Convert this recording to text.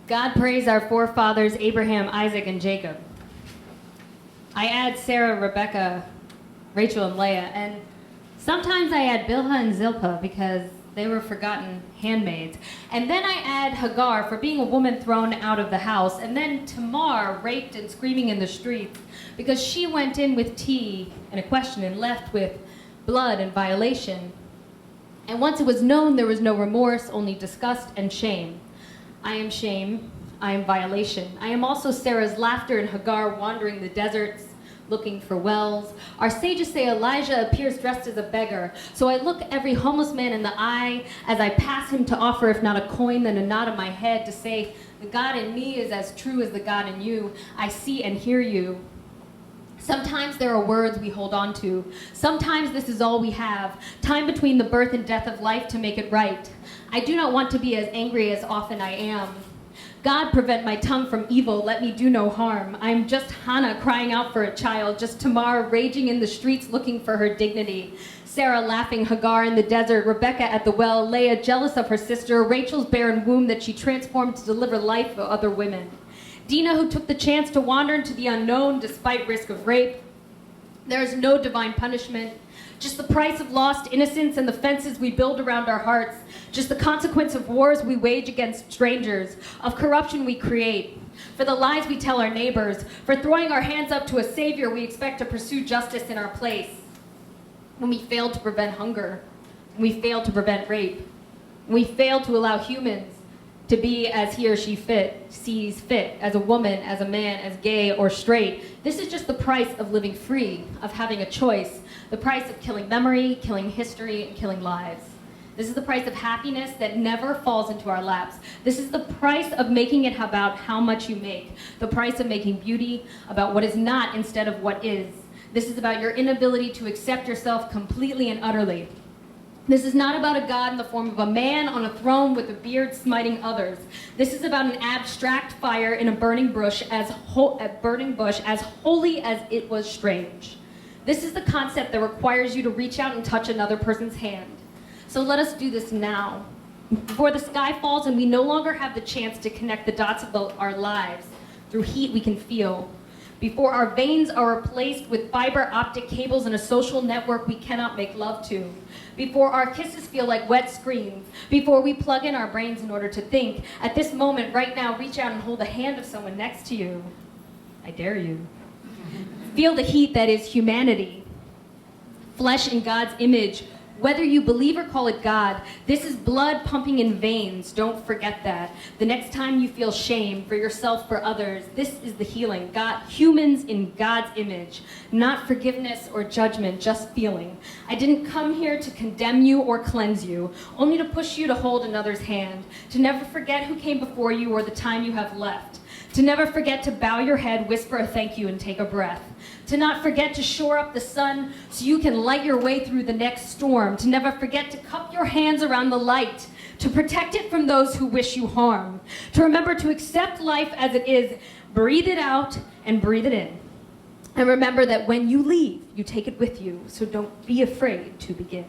God praised our forefathers Abraham, Isaac, and Jacob. I add Sarah, Rebecca, Rachel, and Leah, and sometimes I add Bilhah and Zilpah because they were forgotten handmaids. And then I add Hagar for being a woman thrown out of the house, and then Tamar, raped and screaming in the streets because she went in with tea and a question and left with blood and violation. And once it was known, there was no remorse, only disgust and shame. I am shame, I am violation. I am also Sarah's laughter and Hagar wandering the deserts, looking for wells. Our sages say Elijah appears dressed as a beggar. So I look every homeless man in the eye as I pass him to offer, if not a coin, then a nod of my head to say, the God in me is as true as the God in you. I see and hear you. Sometimes there are words we hold on to. Sometimes this is all we have. Time between the birth and death of life to make it right. I do not want to be as angry as often I am. God, prevent my tongue from evil, let me do no harm. I am just Hannah crying out for a child, just Tamar raging in the streets looking for her dignity. Sarah laughing, Hagar in the desert, Rebecca at the well, Leah jealous of her sister, Rachel's barren womb that she transformed to deliver life for other women. Dinah, who took the chance to wander into the unknown despite risk of rape. There is no divine punishment, just the price of lost innocence and the fences we build around our hearts, just the consequence of wars we wage against strangers, of corruption we create, for the lies we tell our neighbors, for throwing our hands up to a savior we expect to pursue justice in our place. When we fail to prevent hunger, when we fail to prevent rape, when we fail to allow humans to be as he or she sees fit, as a woman, as a man, as gay or straight. This is just the price of living free, of having a choice, the price of killing memory, killing history, and killing lives. This is the price of happiness that never falls into our laps. This is the price of making it about how much you make, the price of making beauty about what is not instead of what is. This is about your inability to accept yourself completely and utterly. This is not about a God in the form of a man on a throne with a beard smiting others. This is about an abstract fire in a burning bush as holy as it was strange. This is the concept that requires you to reach out and touch another person's hand. So let us do this now. Before the sky falls and we no longer have the chance to connect the dots of our lives through heat we can feel. Before our veins are replaced with fiber optic cables in a social network we cannot make love to. Before our kisses feel like wet screens. Before we plug in our brains in order to think. At this moment, right now, reach out and hold the hand of someone next to you. I dare you. Feel the heat that is humanity. Flesh in God's image. Whether you believe or call it God, this is blood pumping in veins. Don't forget that. The next time you feel shame for yourself, for others, this is the healing. God, humans in God's image. Not forgiveness or judgment, just feeling. I didn't come here to condemn you or cleanse you, only to push you to hold another's hand, to never forget who came before you or the time you have left. To never forget to bow your head, whisper a thank you, and take a breath. To not forget to shore up the sun so you can light your way through the next storm. To never forget to cup your hands around the light, to protect it from those who wish you harm. To remember to accept life as it is, breathe it out and breathe it in. And remember that when you leave, you take it with you, so don't be afraid to begin.